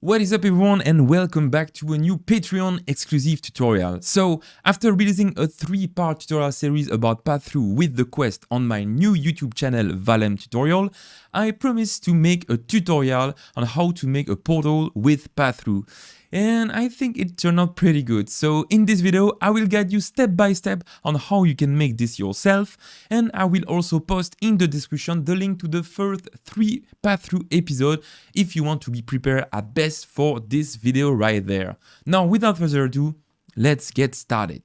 What is up everyone and welcome back to a new Patreon exclusive tutorial. So, after releasing a 3-part tutorial series about Passthrough with the quest on my new YouTube channel Valem Tutorial, I promised to make a tutorial on how to make a portal with Passthrough. And I think it turned out pretty good. So in this video, I will guide you step by step on how you can make this yourself. And I will also post in the description the link to the first 3 Passthrough episodes if you want to be prepared at best for this video right there. Now, without further ado, let's get started.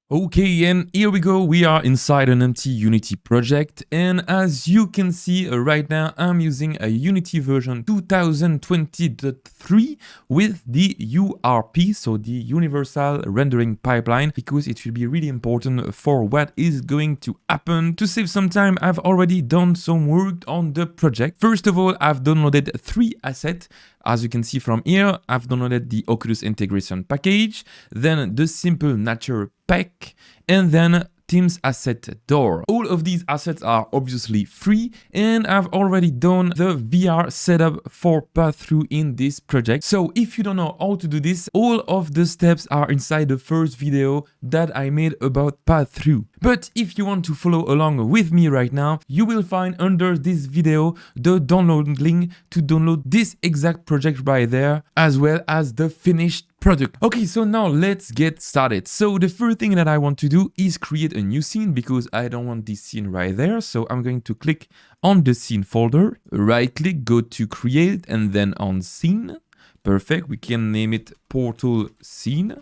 Okay, and here we go, we are inside an empty Unity project, and as you can see right now, I'm using a Unity version 2020.3 with the URP, so the Universal Rendering Pipeline, because it will be really important for what is going to happen. To save some time, I've already done some work on the project. First of all, I've downloaded 3 assets. As you can see from here, I've downloaded the Oculus integration package, then the simple nature pack, and then Teams asset door. All of these assets are obviously free, and I've already done the VR setup for Passthrough in this project. So if you don't know how to do this, all of the steps are inside the first video that I made about Passthrough. But if you want to follow along with me right now, you will find under this video the download link to download this exact project right there, as well as the finished product. Okay, so now let's get started. So the first thing that I want to do is create a new scene because I don't want this scene right there. So I'm going to click on the scene folder, right click, go to create, and then on scene. Perfect, we can name it portal scene.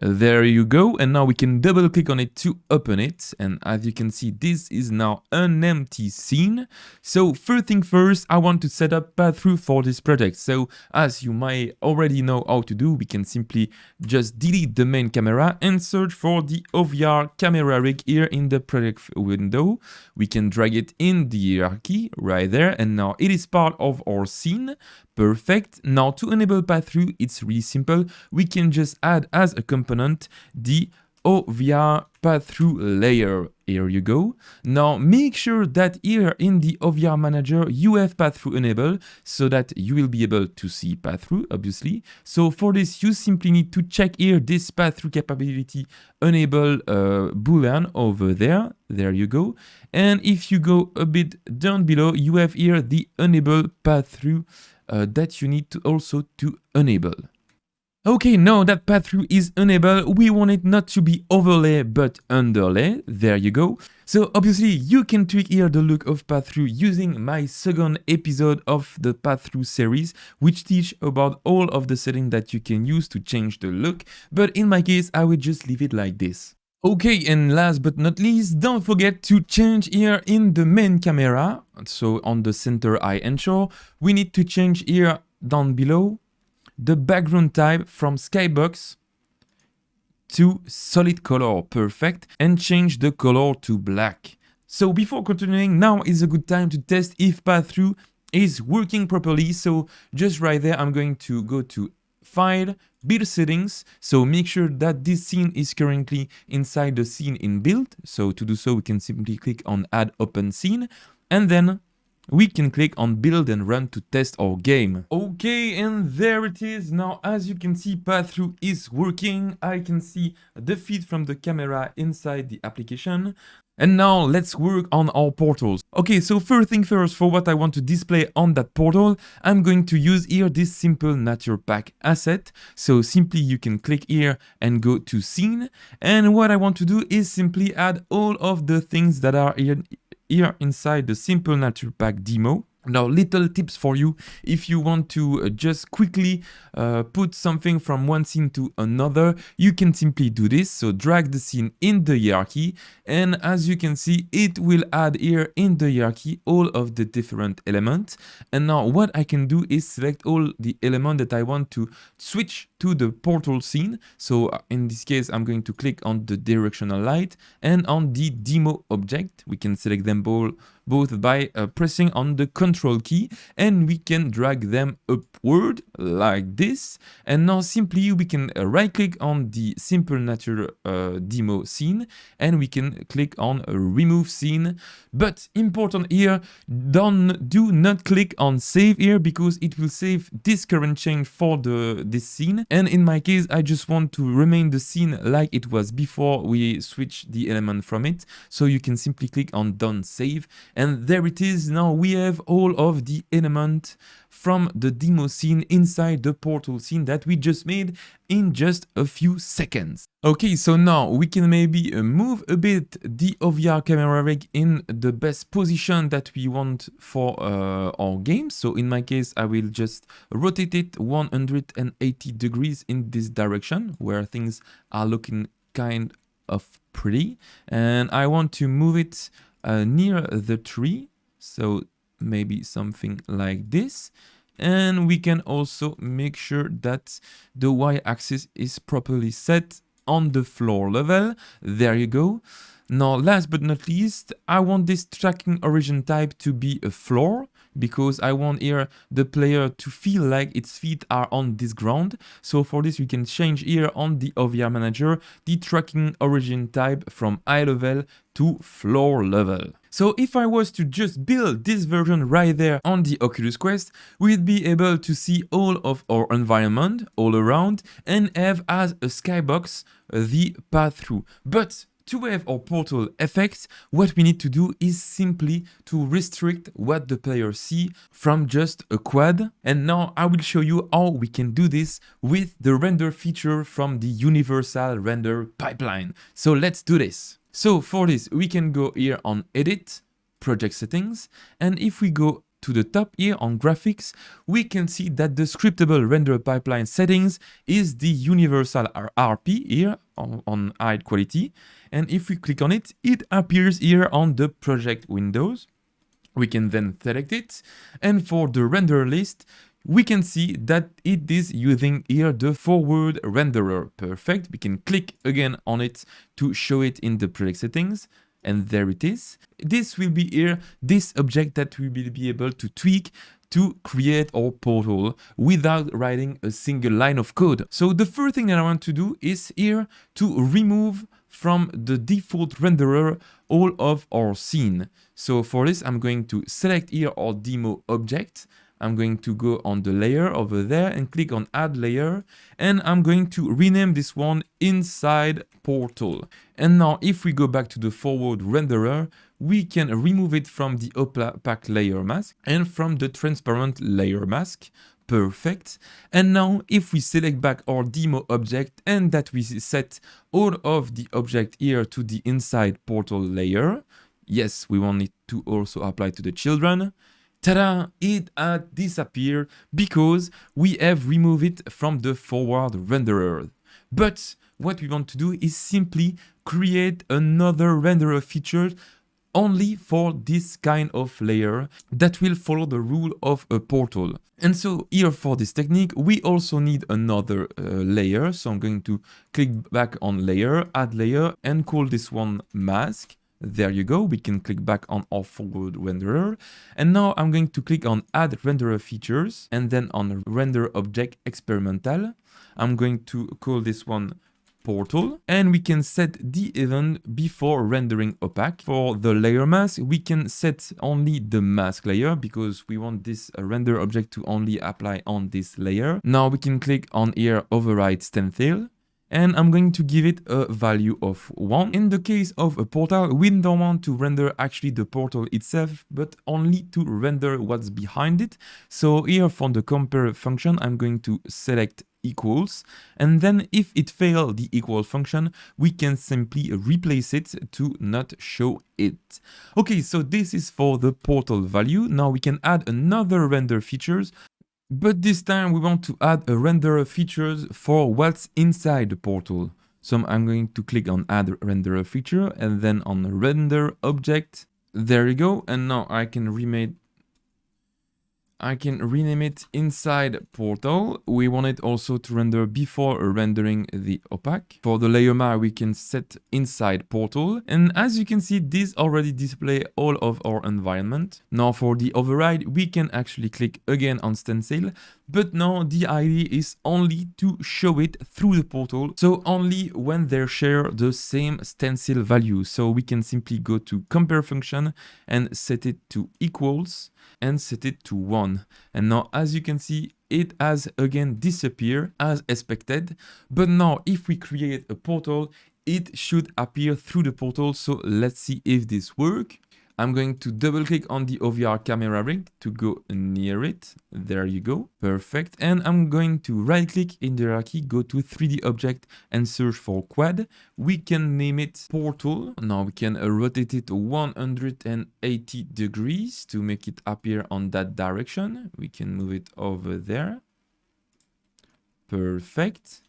There you go, and now we can double click on it to open it, and as you can see, this is now an empty scene. So first thing first, I want to set up Passthrough for this project. So as you might already know how to do, we can simply just delete the main camera and search for the OVR camera rig here in the project window. We can drag it in the hierarchy right there, and now it is part of our scene. Perfect. Now to enable Passthrough, it's really simple. We can just add as a component the OVR Passthrough layer. Here you go. Now make sure that here in the OVR manager you have Passthrough enabled so that you will be able to see Passthrough, obviously. So for this you simply need to check here this Passthrough capability enable boolean over there. There you go. And if you go a bit down below, you have here the enable Passthrough that you need to also to enable. Okay, now that Passthrough is enabled, we want it not to be overlay but underlay. There you go. So obviously you can tweak here the look of Passthrough using my second episode of the Passthrough series, which teach about all of the settings that you can use to change the look. But in my case, I will just leave it like this. Okay, and last but not least, don't forget to change here in the main camera. So on the center eye ensure, we need to change here down below the background type from skybox to solid color. Perfect. And change the color to black. So before continuing, now is a good time to test if Passthrough is working properly. So just right there, I'm going to go to File, Build Settings. So make sure that this scene is currently inside the scene in build. So to do so, we can simply click on Add Open Scene, and then we can click on Build and Run to test our game. Okay, and there it is. Now, as you can see, Passthrough is working. I can see the feed from the camera inside the application. And now let's work on our portals. Okay, so first thing first, for what I want to display on that portal, I'm going to use here this simple nature pack asset. So simply you can click here and go to scene. And what I want to do is simply add all of the things that are here inside the simple nature pack demo. Now, little tips for you if you want to just quickly put something from one scene to another, you can simply do this. So drag the scene in the hierarchy, and as you can see, it will add here in the hierarchy all of the different elements. And now what I can do is select all the elements that I want to switch to the portal scene. So in this case, I'm going to click on the directional light and on the demo object. We can select them both by pressing on the control key, and we can drag them upward like this. And now simply we can right click on the simple nature demo scene, and we can click on remove scene. But important here, do not click on save here, because it will save this current change for this scene. And in my case, I just want to remain the scene like it was before we switch the element from it. So you can simply click on done save, and there it is. Now we have all of the element from the demo scene inside the portal scene that we just made in just a few seconds. Okay, so now we can maybe move a bit the OVR camera rig in the best position that we want for our game. So in my case, I will just rotate it 180 degrees in this direction where things are looking kind of pretty. And I want to move it near the tree. So maybe something like this. And we can also make sure that the y-axis is properly set on the floor level. There you go. Now, last but not least, I want this tracking origin type to be a floor, because I want here the player to feel like its feet are on this ground. So for this, we can change here on the OVR manager the tracking origin type from eye level to floor level. So if I was to just build this version right there on the Oculus Quest, we'd be able to see all of our environment all around and have as a skybox the path-through. But to have our portal effects, what we need to do is simply to restrict what the player see from just a quad. And now I will show you how we can do this with the render feature from the universal render pipeline. So let's do this. So for this, we can go here on Edit, Project Settings, and if we go to the top here on Graphics, we can see that the scriptable render pipeline settings is the universal RP here on high quality. And if we click on it, it appears here on the project windows. We can then select it. And for the render list, we can see that it is using here the forward renderer. Perfect. We can click again on it to show it in the project settings. And there it is. This will be here, this object that we will be able to tweak to create our portal without writing a single line of code. So the first thing that I want to do is here to remove from the default renderer all of our scene. So for this, I'm going to select here our demo object. I'm going to go on the layer over there and click on add layer, and I'm going to rename this one inside portal. And now if we go back to the forward renderer, we can remove it from the opaque layer mask and from the transparent layer mask. Perfect. And now if we select back our demo object and that we set all of the object here to the inside portal layer, yes, we want it to also apply to the children. Ta-da! It had disappeared because we have removed it from the forward renderer. But what we want to do is simply create another renderer feature only for this kind of layer that will follow the rule of a portal. And so here for this technique, we also need another layer. So I'm going to click back on layer, add layer, and call this one mask. There you go, we can click back on our forward renderer. And now I'm going to click on add renderer features and then on render object experimental. I'm going to call this one portal, and we can set the event before rendering opaque. For the layer mask, we can set only the mask layer because we want this render object to only apply on this layer. Now we can click on here override stencil, and I'm going to give it a value of 1. In the case of a portal, we don't want to render actually the portal itself, but only to render what's behind it. So here for the compare function, I'm going to select equals, and then if it fails the equal function, we can simply replace it to not show it. Okay, so this is for the portal value. Now we can add another render features, but this time we want to add a renderer features for what's inside the portal. So I'm going to click on add renderer feature and then on render object. There you go. And now I can remake. I can rename it inside portal. We want it also to render before rendering the opaque. For the layer mask, we can set inside portal. And as you can see, this already display all of our environment. Now for the override, we can actually click again on stencil. But now the idea is only to show it through the portal. So only when they share the same stencil value. So we can simply go to compare function and set it to equals and set it to 1. And now as you can see, it has again disappeared as expected. But now if we create a portal, it should appear through the portal. So let's see if this works. I'm going to double click on the OVR camera rig to go near it. There you go. Perfect. And I'm going to right click in the hierarchy, go to 3D object and search for quad. We can name it portal. Now we can rotate it 180 degrees to make it appear on that direction. We can move it over there. Perfect.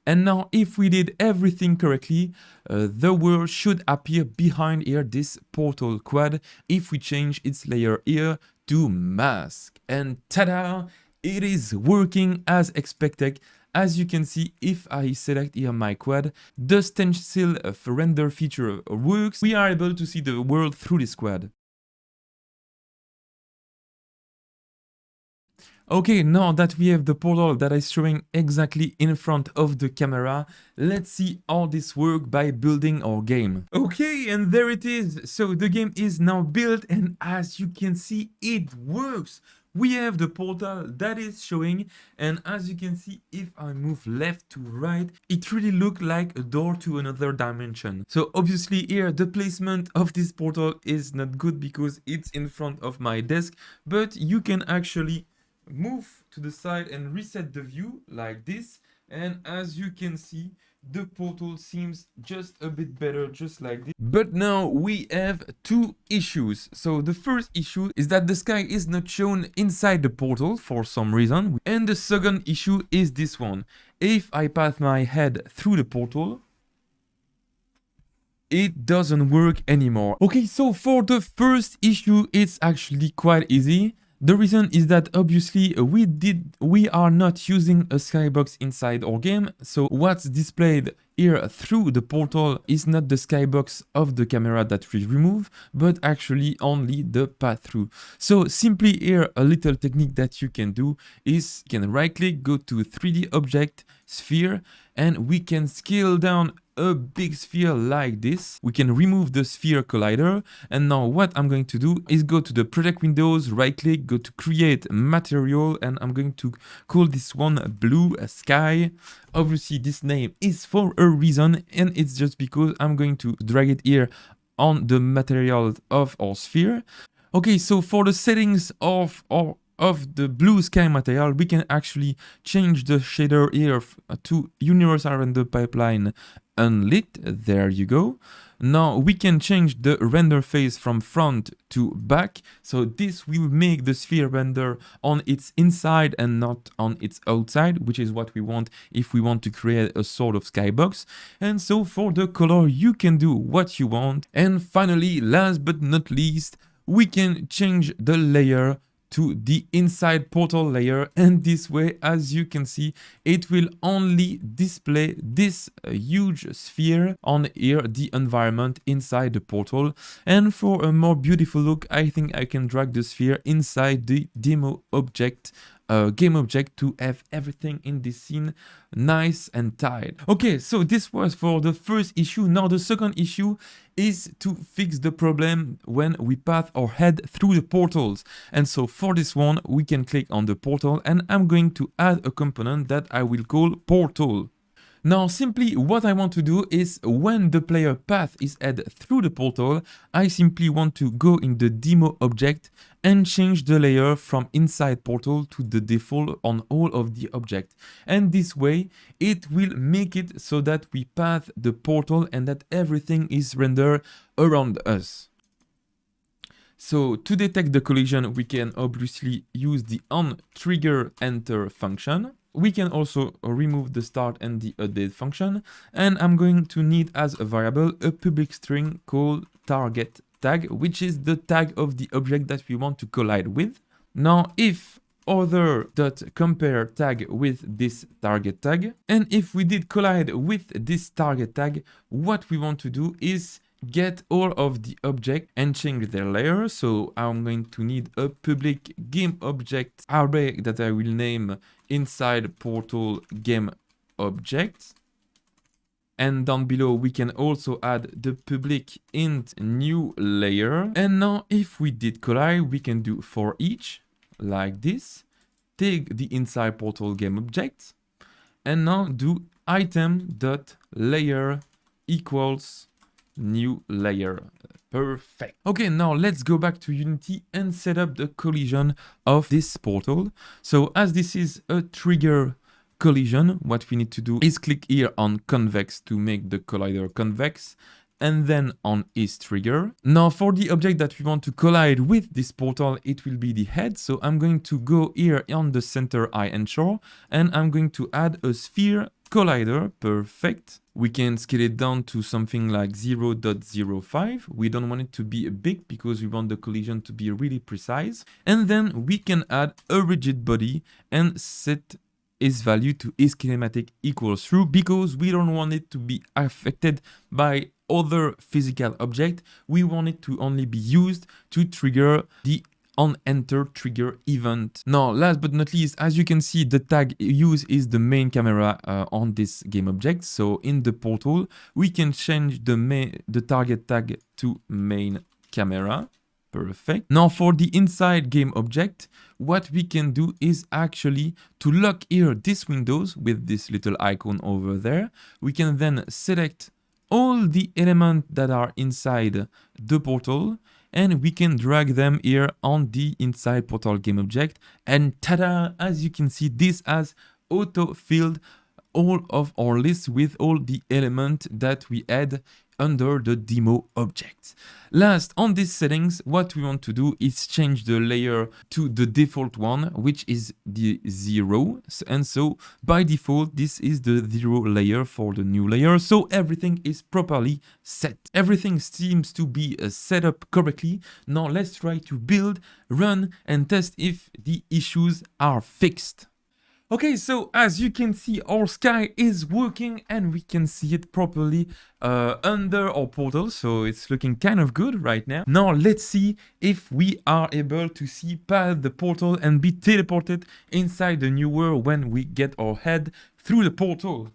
And now if we did everything correctly, the world should appear behind here, this portal quad, if we change its layer here to mask. And ta-da! It is working as expected. As you can see, if I select here my quad, the stencil render feature works. We are able to see the world through this quad. Okay, now that we have the portal that is showing exactly in front of the camera, let's see how this works by building our game. Okay, and there it is. So the game is now built, and as you can see, it works. We have the portal that is showing, and as you can see, if I move left to right, it really looks like a door to another dimension. So obviously here the placement of this portal is not good because it's in front of my desk, but you can actually move to the side and reset the view like this, and as you can see, the portal seems just a bit better, just like this. But now we have two issues. So the first issue is that the sky is not shown inside the portal for some reason, and the second issue is this one. If I pass my head through the portal, it doesn't work anymore. Okay, so for the first issue, it's actually quite easy. The reason is that obviously we are not using a skybox inside our game, so what's displayed here through the portal is not the skybox of the camera that we remove, but actually only the path-through. So simply here, a little technique that you can do is you can right click, go to 3D object, sphere, and we can scale down a big sphere like this. We can remove the sphere collider, and now what I'm going to do is go to the project windows, right click, go to create material, and I'm going to call this one blue sky. Obviously this name is for a reason, and it's just because I'm going to drag it here on the material of our sphere. Okay, so for the settings of the blue sky material, we can actually change the shader here to universal render pipeline unlit. There you go. Now we can change the render phase from front to back, so this will make the sphere render on its inside and not on its outside, which is what we want if we want to create a sort of skybox. And so for the color, you can do what you want. And finally, last but not least, we can change the layer to the inside portal layer, and this way, as you can see, it will only display this huge sphere on here, the environment inside the portal. And for a more beautiful look, I think I can drag the sphere inside the demo object, game object, to have everything in this scene nice and tight. Okay, so this was for the first issue. Now the second issue is to fix the problem when we pass our head through the portals. And so for this one, we can click on the portal, and I'm going to add a component that I will call portal. Now simply what I want to do is when the player path is head through the portal, I simply want to go in the demo object and change the layer from inside portal to the default on all of the object. And this way it will make it so that we path the portal and that everything is rendered around us. So to detect the collision, we can obviously use the onTriggerEnter function. We can also remove the start and the update function, and I'm going to need as a variable a public string called target tag, which is the tag of the object that we want to collide with. Now, if other.compare tag with this target tag, and if we did collide with this target tag, what we want to do is get all of the object and change their layer. So I'm going to need a public game object array that I will name inside portal game object. And down below, we can also add the public int new layer. And now if we did collide, we can do for each like this. Take the inside portal game object and now do item.layer equals new layer. Perfect. Okay, now let's go back to Unity and set up the collision of this portal. So as this is a trigger collision, what we need to do is click here on convex to make the collider convex, and then on is trigger. Now for the object that we want to collide with this portal, it will be the head. So I'm going to go here on the center eye and shore, and I'm going to add a sphere collider. Perfect. We can scale it down to something like 0.05. We don't want it to be big because we want the collision to be really precise. And then we can add a rigid body and set its value to is kinematic equals true because we don't want it to be affected by other physical object. We want it to only be used to trigger the on enter trigger event. Now, last but not least, as you can see, the tag used is the main camera on this game object. So in the portal, we can change the target tag to main camera. Perfect. Now for the inside game object, what we can do is actually to lock here this windows with this little icon over there. We can then select all the elements that are inside the portal and we can drag them here on the inside portal game object. And tada, as you can see, this has auto-filled all of our list with all the elements that we had under the demo object. Last, on these settings, what we want to do is change the layer to the default one, which is the 0. And so by default, this is the 0 layer for the new layer. So everything is properly set. Everything seems to be set up correctly. Now let's try to build, run, and test if the issues are fixed. Okay, so as you can see, our sky is working and we can see it properly under our portal. So it's looking kind of good right now. Now let's see if we are able to see past the portal and be teleported inside the new world when we get our head through the portal.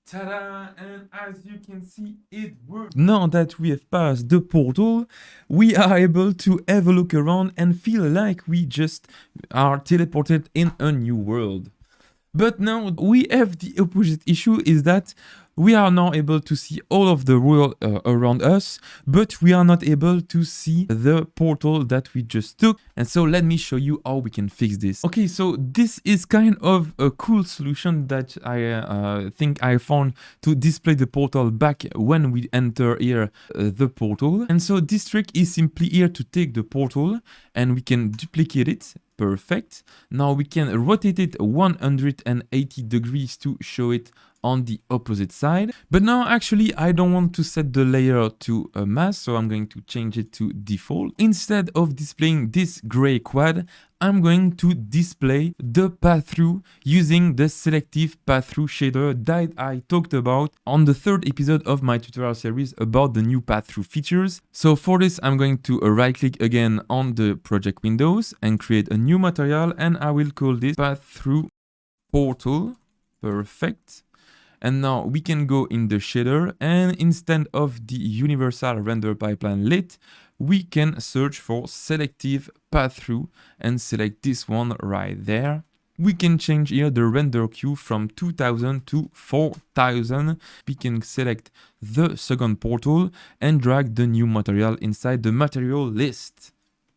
Ta-da! And as you can see, it works. Now that we have passed the portal, we are able to have a look around and feel like we just are teleported in a new world. But now we have the opposite issue, is that we are now able to see all of the world around us, but we are not able to see the portal that we just took. And so let me show you how we can fix this. Okay, so this is kind of a cool solution that I think I found to display the portal back when we enter here the portal. And so this trick is simply here to take the portal and we can duplicate it. Perfect. Now we can rotate it 180 degrees to show it on the opposite side. But now actually I don't want to set the layer to a mask, so I'm going to change it to default. Instead of displaying this gray quad, I'm going to display the path-through using the selective path-through shader that I talked about on the third episode of my tutorial series about the new path-through features. So for this, I'm going to right-click again on the project windows and create a new material, and I will call this path-through portal. Perfect. And now we can go in the shader, and instead of the universal render pipeline lit, we can search for selective path-through and select this one right there. We can change here the render queue from 2000 to 4000. We can select the second portal and drag the new material inside the material list.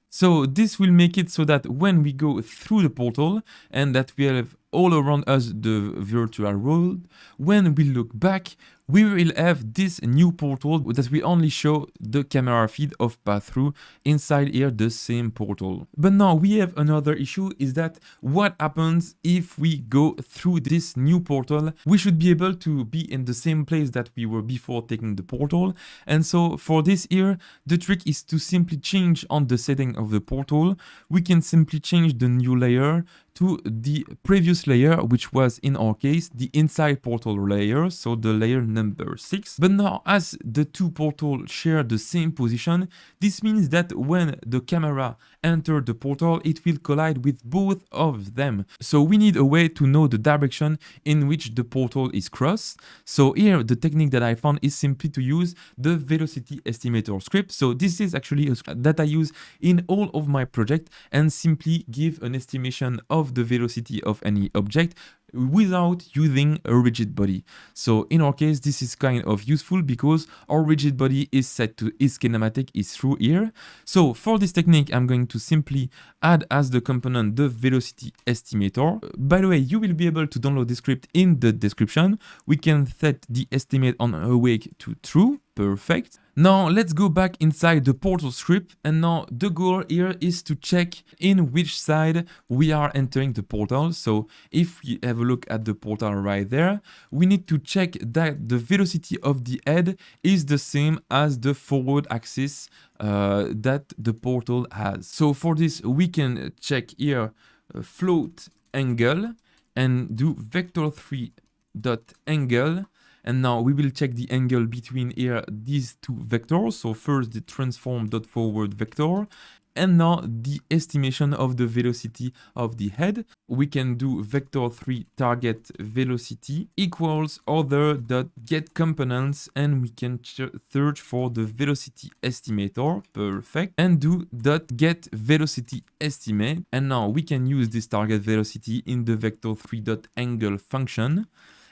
So this will make it so that when we go through the portal and that we have all around us the virtual world, when we look back, we will have this new portal that will only show the camera feed of Passthrough inside here, the same portal. But now we have another issue, is that what happens if we go through this new portal? We should be able to be in the same place that we were before taking the portal. And so for this here, the trick is to simply change on the setting of the portal. We can simply change the new layer to the previous layer, which was in our case the inside portal layer, so the layer number 6. But now, as the two portals share the same position, this means that when the camera enters the portal, it will collide with both of them. So we need a way to know the direction in which the portal is crossed. So here, the technique that I found is simply to use the velocity estimator script. So this is actually a script that I use in all of my projects and simply give an estimation of the velocity of any object without using a rigid body. So in our case, this is kind of useful because our rigid body is set to is kinematic is through here. So for this technique, I'm going to simply add as the component the velocity estimator. By the way, you will be able to download the script in the description. We can set the estimate on awake to true. Perfect. Now let's go back inside the portal script, and now the goal here is to check in which side we are entering the portal. So if we have a look at the portal right there, we need to check that the velocity of the head is the same as the forward axis that the portal has. So for this, we can check here float angle and do vector3 dot angle. And now we will check the angle between here these two vectors. So first the transform.forward vector, and now the estimation of the velocity of the head. We can do vector3 target velocity equals other.get components, and we can search for the velocity estimator. Perfect. And do .get velocity estimate. And now we can use this target velocity in the vector3.angle function.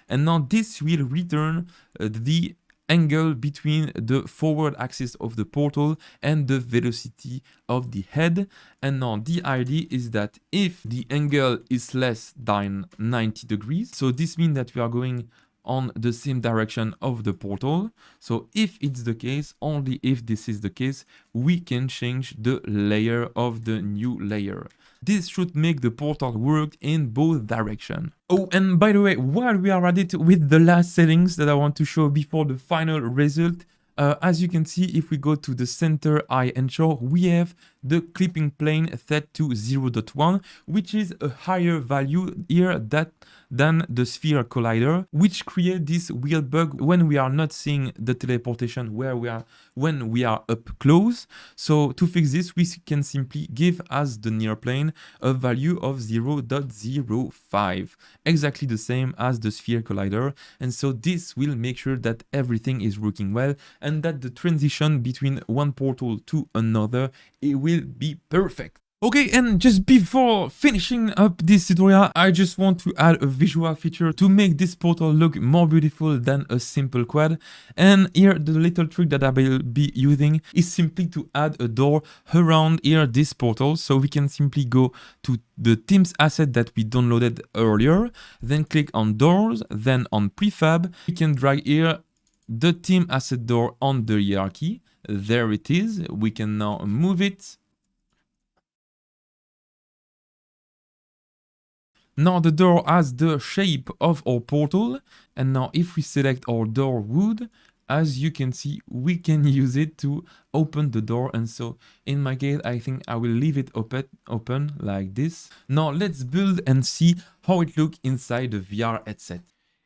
And now this will return the angle between the forward axis of the portal and the velocity of the head. And now the idea is that if the angle is less than 90 degrees, so this means that we are going on the same direction of the portal. So if it's the case, only if this is the case, we can change the layer of the new layer. This should make the portal work in both directions. Oh, and by the way, while we are at it with the last settings that I want to show before the final result, as you can see, if we go to the center eye and shore, we have the clipping plane set to 0.1, which is a higher value here than the sphere collider, which creates this weird bug when we are not seeing the teleportation when we are up close. So to fix this, we can simply give as the near plane a value of 0.05, exactly the same as the sphere collider. And so this will make sure that everything is working well and that the transition between one portal to another, it will be perfect. Okay, and just before finishing up this tutorial, I just want to add a visual feature to make this portal look more beautiful than a simple quad. And here, the little trick that I will be using is simply to add a door around here this portal. So we can simply go to the Teams asset that we downloaded earlier, then click on doors, then on prefab. We can drag here the team asset door on the hierarchy. There it is. We can now move it. Now the door has the shape of our portal, and now if we select our door wood, as you can see, we can use it to open the door. And so in my case, I think I will leave it open like this. Now let's build and see how it looks inside the VR headset.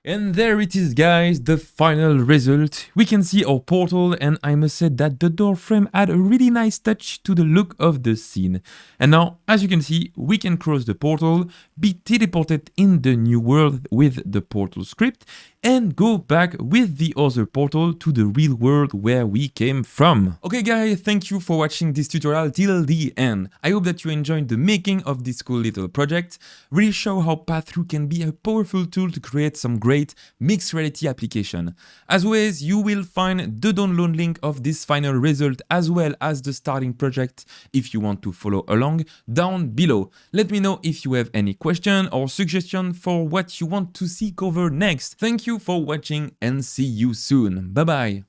And there it is, guys, the final result. We can see our portal, and I must say that the door frame had a really nice touch to the look of the scene. And now, as you can see, we can cross the portal, be teleported in the new world with the portal script, and go back with the other portal to the real world where we came from. Okay guys, thank you for watching this tutorial till the end. I hope that you enjoyed the making of this cool little project. Really show how Passthrough can be a powerful tool to create some great great mixed reality application. As always, you will find the download link of this final result as well as the starting project if you want to follow along down below. Let me know if you have any question or suggestion for what you want to see covered next. Thank you for watching and see you soon. Bye bye.